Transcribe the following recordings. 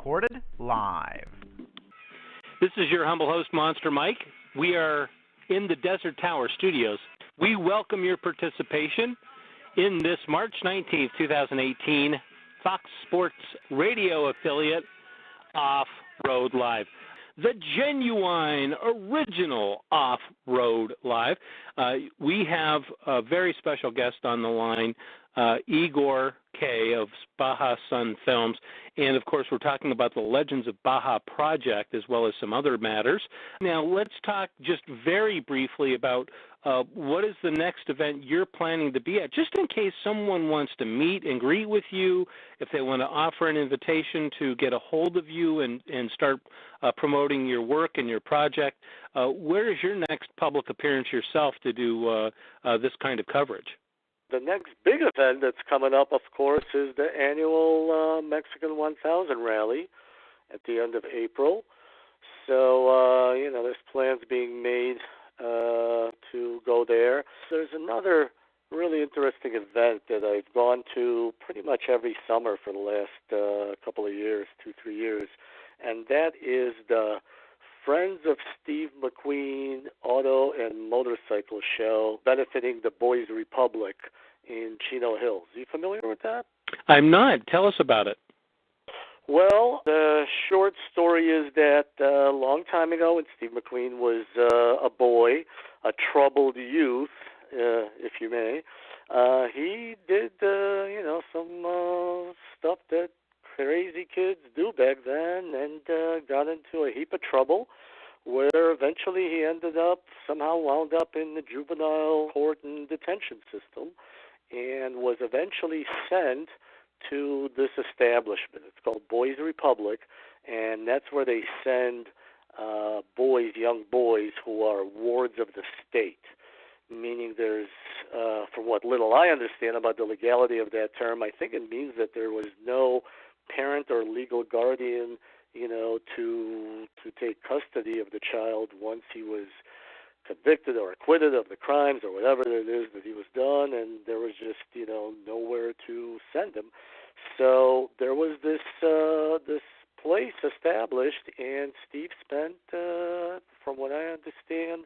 recorded live. This is your humble host, Monster Mike. We are in the DeZert Tower Studios. We welcome your participation in this March 19th, 2018 Fox Sports radio affiliate, Off-Road Live. The genuine, original Off-Road Live. We have a very special guest on the line, Igor Kay of Baja Sun Films. And, of course, we're talking about the Legends of Baja project as well as some other matters. Now, let's talk just very briefly about what is the next event you're planning to be at, just in case someone wants to meet and greet with you, if they want to offer an invitation to get a hold of you and start promoting your work and your project. Where is your next public appearance yourself to do this kind of coverage? The next big event that's coming up, of course, is the annual Mexican 1000 rally at the end of April. So, there's plans being made to go there. There's another really interesting event that I've gone to pretty much every summer for the last couple of years, 2-3 years, and that is the Friends of Steve McQueen Auto and Motorcycle Show benefiting the Boys Republic in Chino Hills. Are you familiar with that? I'm not. Tell us about it. Well, the short story is that a long time ago when Steve McQueen was a boy, a troubled youth, if you may, he did, some stuff that crazy kids do back then and got into a heap of trouble where eventually he ended up, somehow wound up in the juvenile court and detention system and was eventually sent to this establishment. It's called Boys Republic, and that's where they send young boys who are wards of the state, meaning there's, from what little I understand about the legality of that term, I think it means that there was no parent or legal guardian, to take custody of the child once he was convicted or acquitted of the crimes or whatever it is that he was done, and there was just, nowhere to send him. So there was this place established, and Steve spent, from what I understand,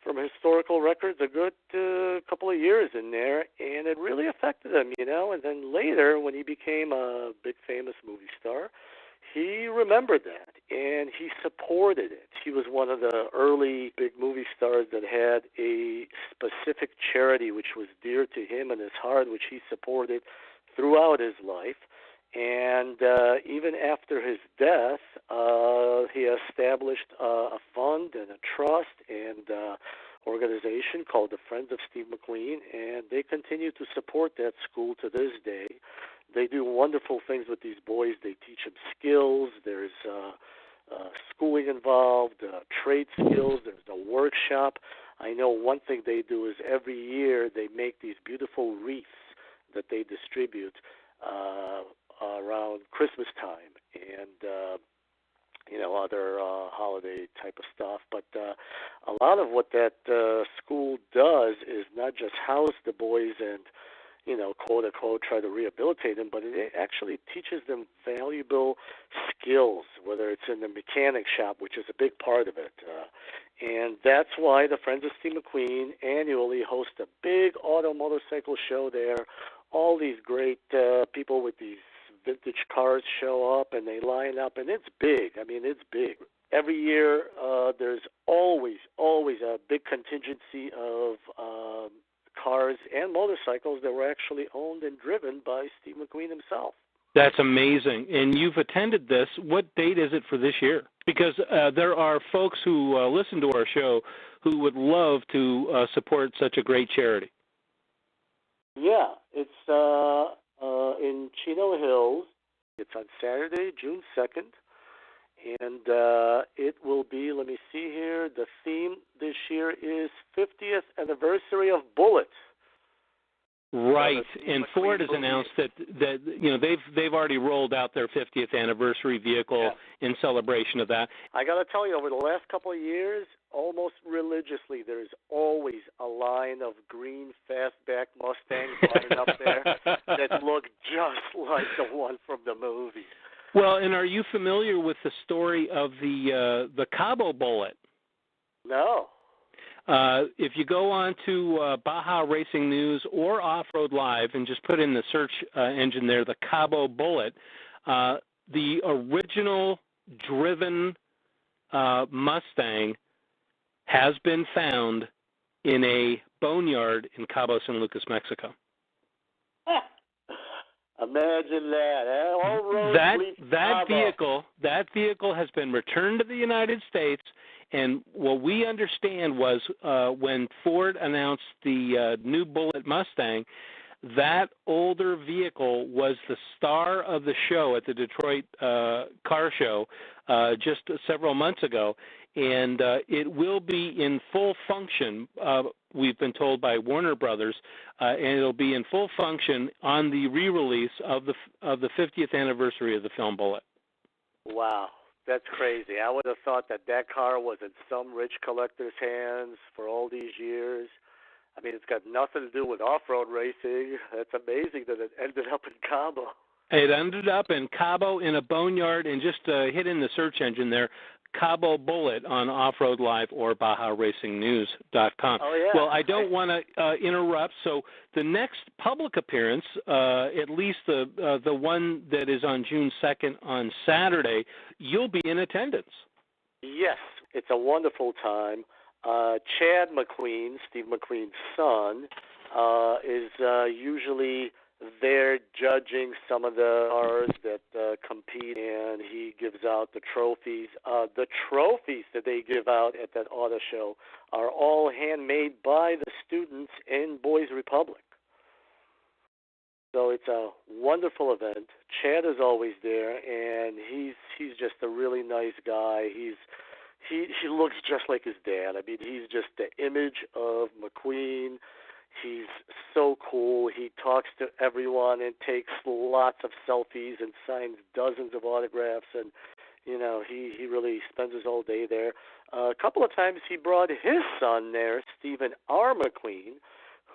from historical records, a good couple of years in there, and it really affected him, And then later, when he became a big famous movie star, he remembered that, and he supported it. He was one of the early big movie stars that had a specific charity which was dear to him and his heart, which he supported throughout his life. And even after his death, he established a fund and a trust and organization called the Friends of Steve McQueen, and they continue to support that school to this day. They do wonderful things with these boys. They teach them skills. There's schooling involved, trade skills. There's a workshop. I know one thing they do is every year they make these beautiful wreaths that they distribute around Christmas time and other holiday type of stuff. But a lot of what that school does is not just house the boys and quote unquote try to rehabilitate them, but it actually teaches them valuable skills, whether it's in the mechanic shop, which is a big part of it. And that's why the Friends of Steve McQueen annually host a big auto motorcycle show there. All these great people with these vintage cars show up, and they line up, and it's big. I mean, it's big. Every year, there's always a big contingency of cars and motorcycles that were actually owned and driven by Steve McQueen himself. That's amazing. And you've attended this. What date is it for this year? Because there are folks who listen to our show who would love to support such a great charity. Yeah, it's in Chino Hills. It's on Saturday, June 2nd. And it will be, let me see here, the theme this year is 50th anniversary of Bullet. Right, and Ford has announced that they've already rolled out their 50th anniversary vehicle in celebration of that. I got to tell you, over the last couple of years, almost religiously, there's always a line of green fastback Mustangs lined up there that look just like the one from the movie. Well, and are you familiar with the story of the Cabo Bullet? No. If you go on to Baja Racing News or Off Road Live and just put in the search engine there, the Cabo Bullet, the original driven Mustang has been found in a boneyard in Cabo San Lucas, Mexico. Imagine that. All roads lead to Cabo. That vehicle has been returned to the United States, and what we understand was when Ford announced the new Bullet Mustang, that older vehicle was the star of the show at the Detroit Car Show just several months ago, and it will be in full function, we've been told by Warner Brothers, and it'll be in full function on the re-release of the 50th anniversary of the film Bullet. Wow, that's crazy. I would have thought that car was in some rich collector's hands for all these years. I mean, it's got nothing to do with off-road racing. It's amazing that it ended up in Cabo. It ended up in Cabo in a boneyard, and just hit in the search engine there, Cabo Bullet on Off Road Live or BajaRacingNews.com. Oh, yeah. Well, I don't want to interrupt, so the next public appearance, at least the one that is on June 2nd on Saturday, you'll be in attendance. Yes, it's a wonderful time. Chad McQueen, Steve McQueen's son, is usually there judging some of the cars that compete, and he gives out the trophies. The trophies that they give out at that auto show are all handmade by the students in Boys Republic. So it's a wonderful event. Chad is always there, and he's just a really nice guy. He looks just like his dad. I mean, he's just the image of McQueen. He's so cool. He talks to everyone and takes lots of selfies and signs dozens of autographs. And, you know, he really spends his whole day there. A couple of times he brought his son there, Stephen R. McQueen,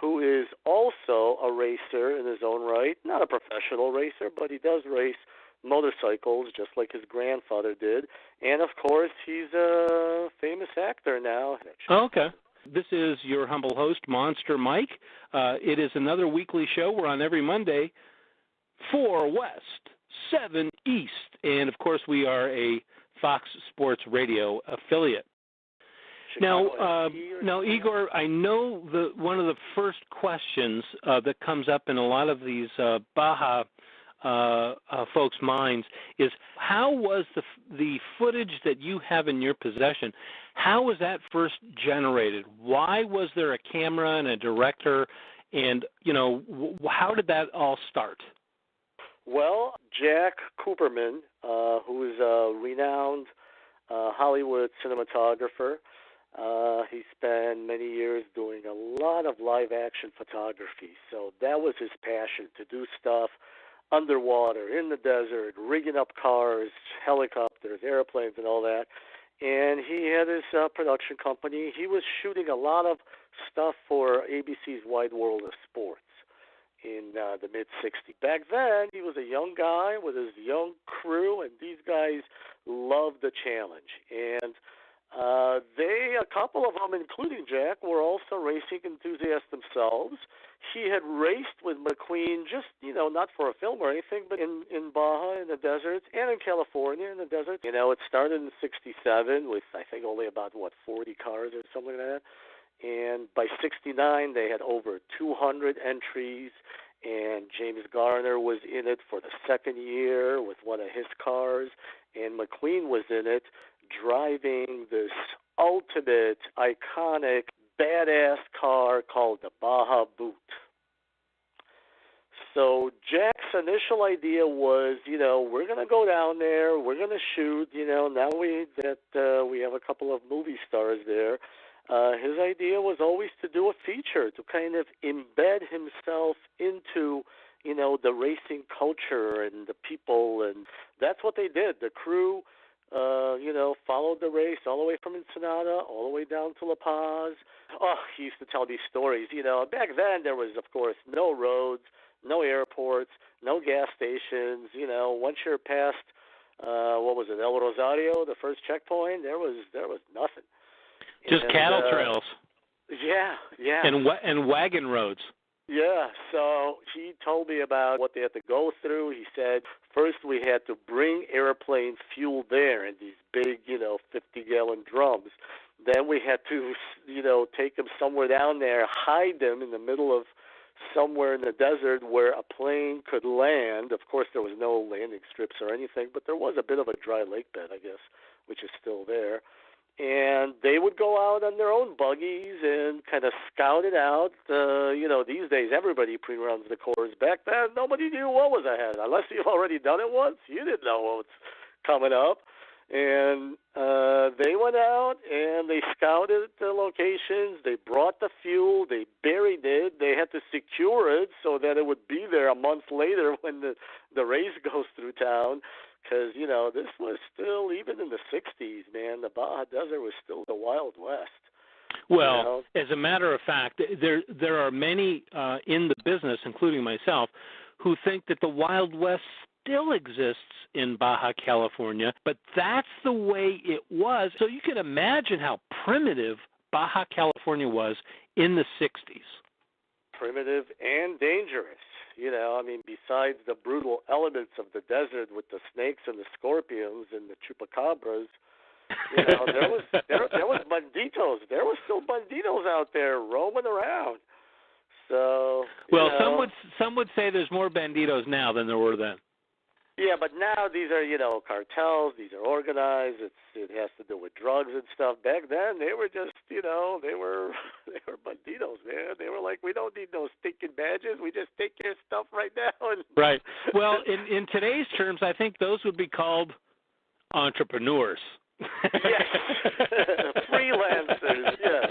who is also a racer in his own right. Not a professional racer, but he does race motorcycles just like his grandfather did. And, of course, he's a famous actor now. Okay. This is your humble host, Monster Mike. It is another weekly show. We're on every Monday, 4 West, 7 East. And, of course, we are a Fox Sports Radio affiliate. Now, Igor, I know one of the first questions that comes up in a lot of these Baja folks' minds is, how was the footage that you have in your possession, how was that first generated? Why was there a camera and a director, and, you know, how did that all start? Well, Jack Cooperman, who is a renowned Hollywood cinematographer, he spent many years doing a lot of live-action photography, so that was his passion, to do stuff underwater, in the desert, rigging up cars, helicopters, airplanes, and all that. And he had his production company. He was shooting a lot of stuff for ABC's Wide World of Sports in the mid-'60s. Back then, he was a young guy with his young crew, and these guys loved the challenge. And a couple of them, including Jack, were also racing enthusiasts themselves. He had raced with McQueen just, you know, not for a film or anything, but in Baja, in the deserts, and in California, in the desert. You know, it started in '67 with, I think, only about, 40 cars or something like that. And by '69, they had over 200 entries, and James Garner was in it for the second year with one of his cars, and McQueen was in it driving this ultimate, iconic, badass car called the Baja Boot. So Jack's initial idea was, you know, we're going to go down there, we're going to shoot, you know, now we have a couple of movie stars there. His idea was always to do a feature, to kind of embed himself into, you know, the racing culture and the people, and that's what they did. The crew, you know, followed the race all the way from Ensenada, all the way down to La Paz. Oh, he used to tell these stories. You know, back then there was, of course, no roads, no airports, no gas stations. You know, once you're past what was it, El Rosario, the first checkpoint? There was nothing. Just cattle trails. Yeah. And wagon roads. Yeah, so he told me about what they had to go through. He said first we had to bring airplane fuel there in these big, 50-gallon drums. Then we had to, take them somewhere down there, hide them in the middle of somewhere in the desert where a plane could land. Of course, there was no landing strips or anything, but there was a bit of a dry lake bed, I guess, which is still there. And they would go out on their own buggies and kind of scout it out. These days everybody pre-runs the course. Back then, nobody knew what was ahead. Unless you've already done it once, you didn't know what was coming up. And they went out and they scouted the locations. They brought the fuel. They buried it. They had to secure it so that it would be there a month later when the race goes through town. Because, this was still, even in the 60s, man, the Baja Desert was still the Wild West. Well, as a matter of fact, there are many in the business, including myself, who think that the Wild West still exists in Baja California, but that's the way it was. So you can imagine how primitive Baja California was in the 60s. Primitive and dangerous. Besides the brutal elements of the desert with the snakes and the scorpions and the chupacabras, there was banditos. There were still banditos out there roaming around. So some would say there's more banditos now than there were then. Yeah, but now these are, cartels. These are organized. It has to do with drugs and stuff. Back then, they were just, they were banditos, man. They were like, we don't need no stinking badges. We just take your stuff right now. Right. Well, in today's terms, I think those would be called entrepreneurs. Yes. Freelancers. Yeah.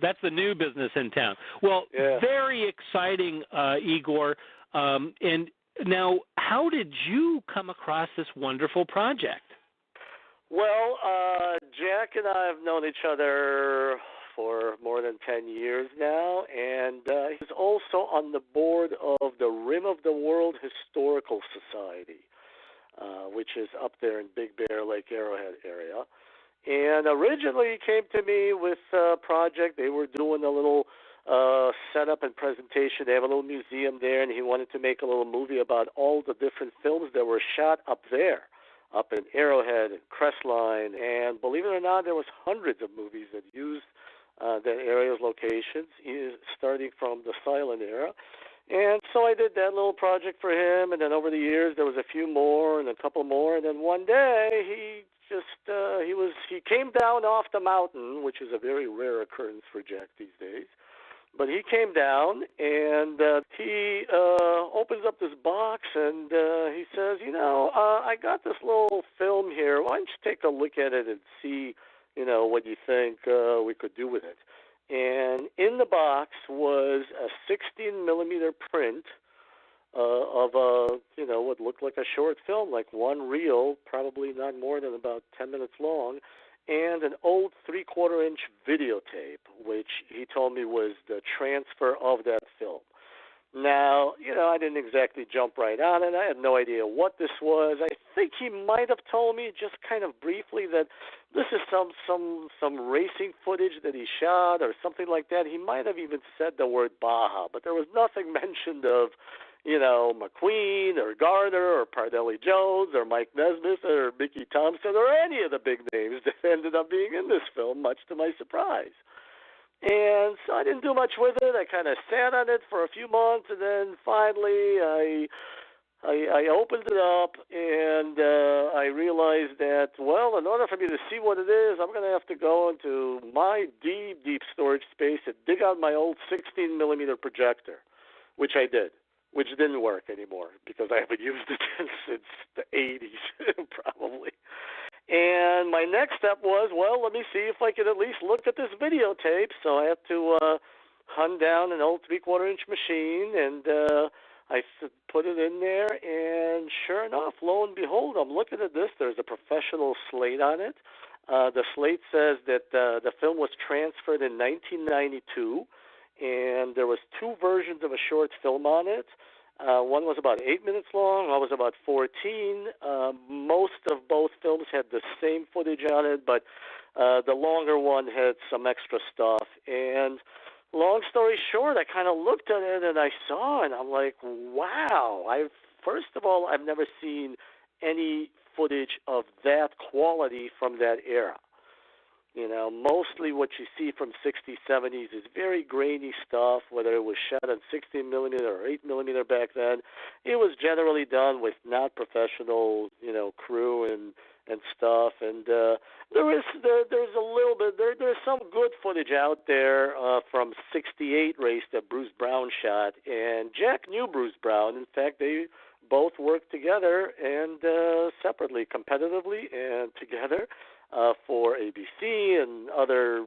That's the new business in town. Well, Very exciting, Igor. And now, how did you come across this wonderful project? Well, Jack and I have known each other for more than 10 years now, and he's also on the board of the Rim of the World Historical Society, which is up there in Big Bear Lake Arrowhead area. And originally he came to me with a project. They were doing a little setup and presentation. They have a little museum there, and he wanted to make a little movie about all the different films that were shot up there, up in Arrowhead and Crestline. And believe it or not, there was hundreds of movies that used that area's locations, starting from the silent era. And so I did that little project for him, and then over the years there was a few more and a couple more, and then one day he came down off the mountain, which is a very rare occurrence for Jack these days. But he came down, and he opens up this box, and he says, I got this little film here. Why don't you take a look at it and see, what you think we could do with it? And in the box was a 16-millimeter print of what looked like a short film, like one reel, probably not more than about 10 minutes long, and an old 3/4-inch videotape, which he told me was the transfer of that film. Now, I didn't exactly jump right on it. I had no idea what this was. I think he might have told me just kind of briefly that this is some racing footage that he shot or something like that. He might have even said the word Baja, but there was nothing mentioned of McQueen or Garner or Pardelli Jones or Mike Nesmith or Mickey Thompson or any of the big names that ended up being in this film, much to my surprise. And so I didn't do much with it. I kind of sat on it for a few months, and then finally I opened it up, and I realized that, well, in order for me to see what it is, I'm going to have to go into my deep, deep storage space and dig out my old 16-millimeter projector, which I did. Which didn't work anymore because I haven't used it since the 80s, probably. And my next step was, well, let me see if I could at least look at this videotape. So I had to hunt down an old 3/4-inch machine, and I put it in there. And sure enough, lo and behold, I'm looking at this. There's a professional slate on it. The slate says that the film was transferred in 1992. And there was 2 versions of a short film on it. One was about 8 minutes long. One was about 14. Most of both films had the same footage on it, but the longer one had some extra stuff. And long story short, I kind of looked at it and I saw, and I'm like, wow. First of all, I've never seen any footage of that quality from that era. You know, mostly what you see from 60s, 70s is very grainy stuff, whether it was shot on 16 millimeter or 8 millimeter back then. It was generally done with not professional, crew and stuff. And there's a little bit there's some good footage out there from '68 race that Bruce Brown shot, and Jack knew Bruce Brown. In fact, they both worked together and separately, competitively, and together. For ABC and other,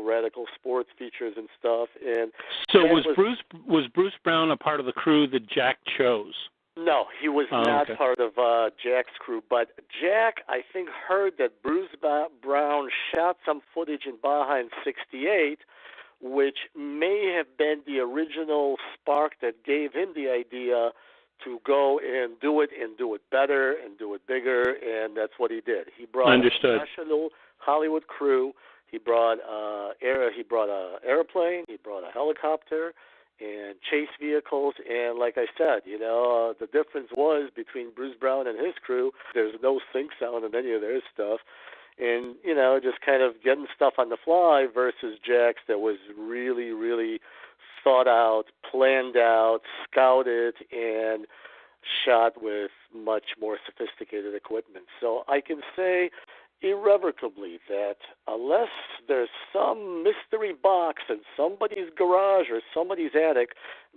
radical sports features and stuff. And so was Bruce Brown a part of the crew that Jack chose? No, he was not part of Jack's crew. But Jack, I think, heard that Bruce Brown shot some footage in Baja in '68, which may have been the original spark that gave him the idea to go and do it better and do it bigger, and that's what he did. He brought a national Hollywood crew. He brought a airplane. He brought a helicopter and chase vehicles. And like I said, the difference was between Bruce Brown and his crew. There's no sync sound in any of their stuff. And, just kind of getting stuff on the fly versus Jack's that was really, really thought out, planned out, scouted, and shot with much more sophisticated equipment. So I can say irrevocably that unless there's some mystery box in somebody's garage or somebody's attic,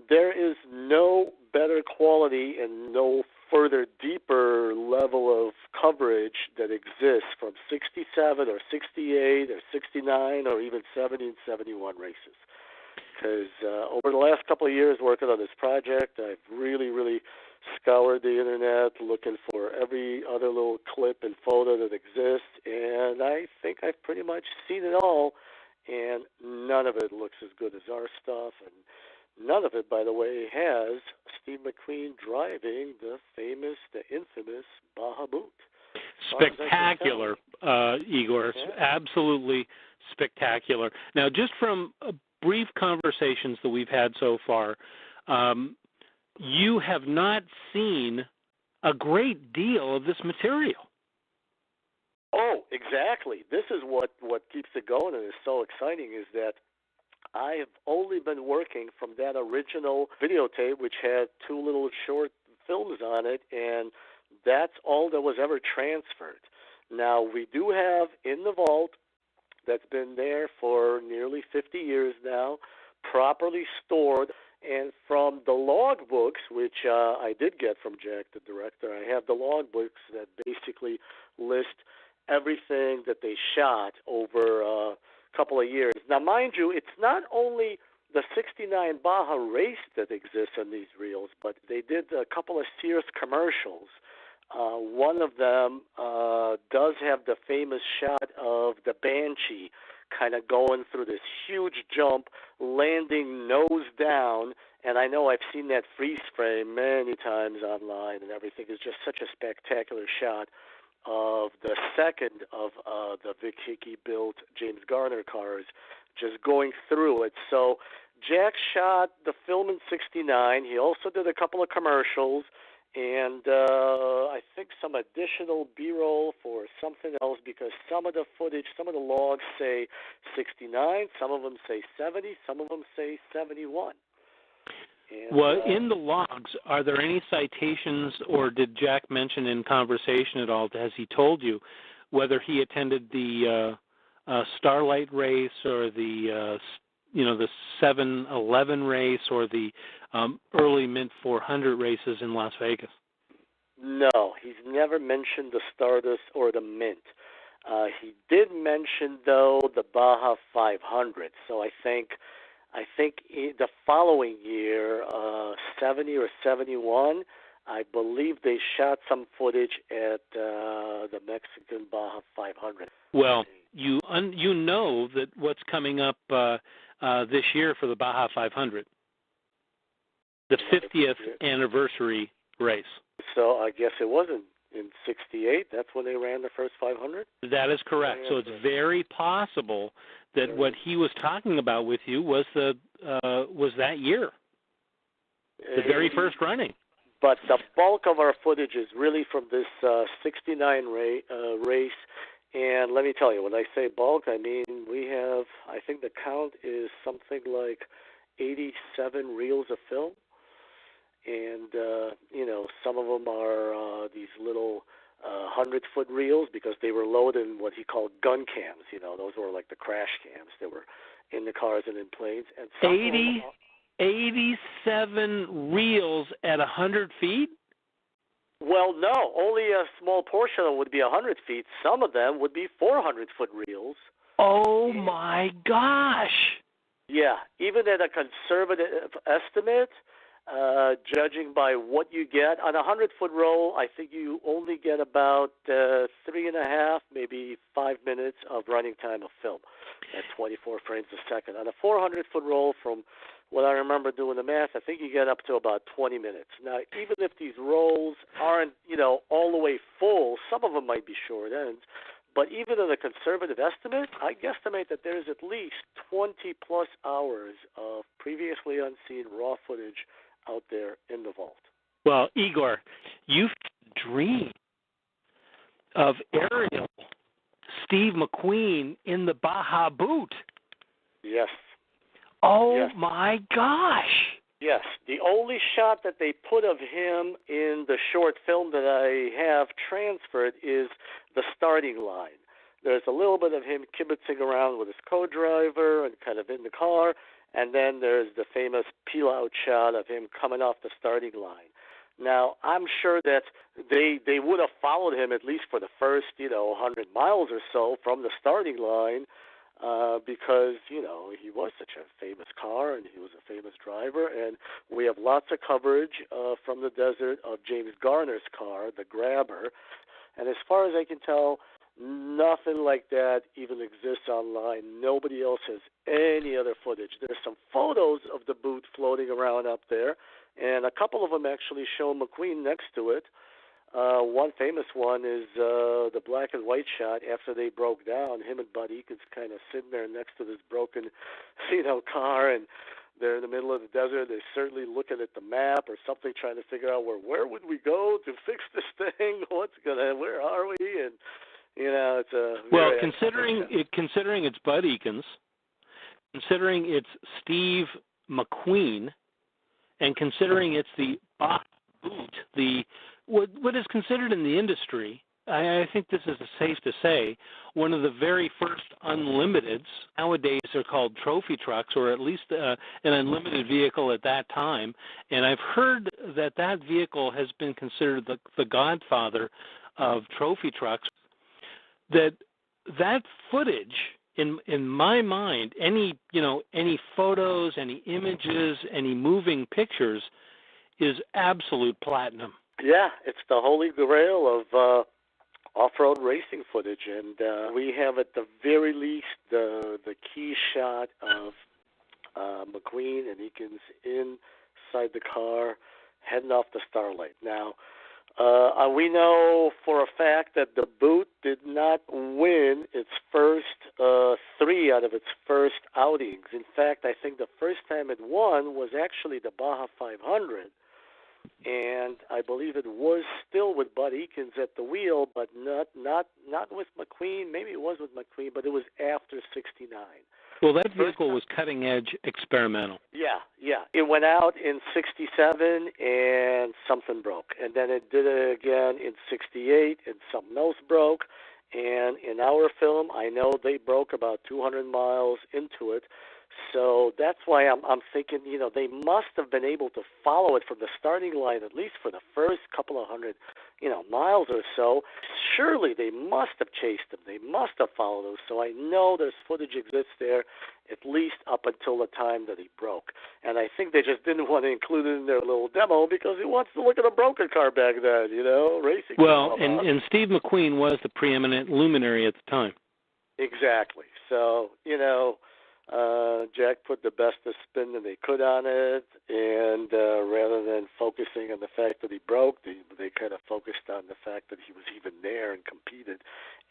there is no better quality and no further deeper level of coverage that exists from 67 or 68 or 69 or even 70 and 71 races. Because over the last couple of years working on this project, I've really, really scoured the internet looking for every other little clip and photo that exists, and I think I've pretty much seen it all, and none of it looks as good as our stuff, and none of it, by the way, has Steve McQueen driving the infamous Baja Boot. Spectacular, Igor. Yeah. Absolutely spectacular. Now, just from brief conversations that we've had so far, you have not seen a great deal of this material. Oh, exactly. This is what keeps it going and is so exciting is that I have only been working from that original videotape, which had 2 little short films on it, and that's all that was ever transferred. Now, we do have in the vault that's been there for nearly 50 years now, properly stored. And from the log books, which I did get from Jack, the director, I have the log books that basically list everything that they shot over a couple of years. Now, mind you, it's not only the '69 Baja race that exists on these reels, but they did a couple of Sears commercials. One of them does have the famous shot of the Banshee kind of going through this huge jump, landing nose down, and I know I've seen that freeze frame many times online and everything. It's just such a spectacular shot of the second of the Vic Hickey-built James Garner cars just going through it. So Jack shot the film in '69. He also did a couple of commercials, and I think some additional B-roll for something else, because some of the footage, some of the logs say 69, some of them say 70, some of them say 71. And, well, in the logs, are there any citations, or did Jack mention in conversation at all, has he told you whether he attended the Starlight race or the 7-11 race or the early Mint 400 races in Las Vegas? No, he's never mentioned the Stardust or the Mint. He did mention, though, the Baja 500. So I think the following year, 70 or 71, I believe they shot some footage at the Mexican Baja 500. Well, you know that what's coming up this year for the Baja 500. the 50th anniversary race. So I guess it wasn't in '68. That's when they ran the first 500. That is correct. So it's very possible that what he was talking about with you was that year, the very first running. But the bulk of our footage is really from this '69 race. And let me tell you, when I say bulk, I mean we have, I think the count is something like 87 reels of film. And, some of them are these little 100-foot reels because they were loaded in what he called gun cams. Those were like the crash cams that were in the cars and in planes. And 87 reels at 100 feet? Well, no. Only a small portion of them would be 100 feet. Some of them would be 400-foot reels. Oh, my gosh. Yeah. Even at a conservative estimate, judging by what you get, on a 100-foot roll, I think you only get about 3.5, maybe 5 minutes of running time of film at 24 frames a second. On a 400-foot roll, from what I remember doing the math, I think you get up to about 20 minutes. Now, even if these rolls aren't, all the way full, some of them might be short ends, but even at a conservative estimate, I guesstimate that there's at least 20-plus hours of previously unseen raw footage out there in the vault. Well, Igor, you've dreamed of Ariel, Steve McQueen in the Baja boot. Yes. Oh, yes. My gosh. Yes. The only shot that they put of him in the short film that I have transferred is the starting line. There's a little bit of him kibitzing around with his co-driver and kind of in the car, and then there's the famous peel-out shot of him coming off the starting line. Now, I'm sure that they would have followed him at least for the first, 100 miles or so from the starting line because, he was such a famous car and he was a famous driver. And we have lots of coverage from the desert of James Garner's car, the Grabber. And as far as I can tell, nothing like that even exists online. Nobody else has any other footage. There's some photos of the boot floating around up there, and a couple of them actually show McQueen next to it. One famous one is the black and white shot after they broke down. Him and Bud Eakins kind of sitting there next to this broken, car, and they're in the middle of the desert. They're certainly looking at the map or something, trying to figure out where would we go to fix this thing? Where are we? And it's a considering it's Bud Eakins, considering it's Steve McQueen, and considering it's the Baja boot, what is considered in the industry, I think this is safe to say, one of the very first unlimiteds. Nowadays are called trophy trucks, or at least an unlimited vehicle at that time. And I've heard that vehicle has been considered the godfather of trophy trucks. That footage, in my mind, any photos, any images, any moving pictures, is absolute platinum. Yeah, it's the holy grail of off-road racing footage, and we have at the very least the key shot of McQueen and Eakins inside the car heading off the Starlight. Now, we know for a fact that the boot did not win its first 3 out of its first outings. In fact, I think the first time it won was actually the Baja 500, and I believe it was still with Bud Eakins at the wheel, but not with McQueen. Maybe it was with McQueen, but it was after '69. Well, that vehicle was cutting-edge experimental. Yeah. It went out in '67, and something broke. And then it did it again in '68, and something else broke. And in our film, I know they broke about 200 miles into it. So that's why I'm thinking, they must have been able to follow it from the starting line, at least for the first couple of hundred, miles or so. Surely they must have chased him. They must have followed him. So I know there's footage exists there, at least up until the time that he broke. And I think they just didn't want to include it in their little demo because he wants to look at a broken car back then, racing. Well, and Steve McQueen was the preeminent luminary at the time. Exactly. So, Jack put the best of spin that they could on it, and rather than focusing on the fact that he broke, they kind of focused on the fact that he was even there and competed.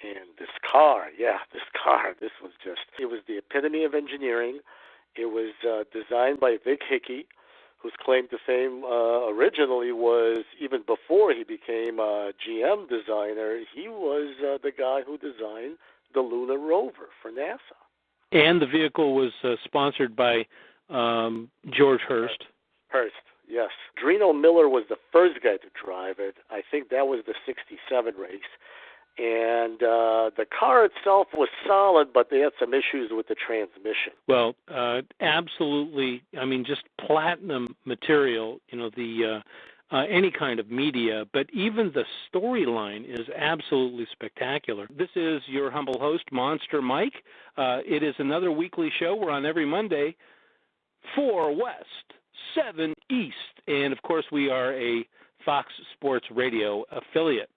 And this car, this was it was the epitome of engineering. It was designed by Vic Hickey, whose claim to fame originally was, even before he became a GM designer, he was the guy who designed the lunar rover for NASA. And the vehicle was sponsored by George Hurst. Hurst, yes. Drino Miller was the first guy to drive it. I think that was the 67 race. And the car itself was solid, but they had some issues with the transmission. Well, absolutely. I mean, just platinum material, any kind of media, but even the storyline is absolutely spectacular. This is your humble host, Monster Mike. It is another weekly show. We're on every Monday, 4 West, 7 East. And, of course, we are a Fox Sports Radio affiliate.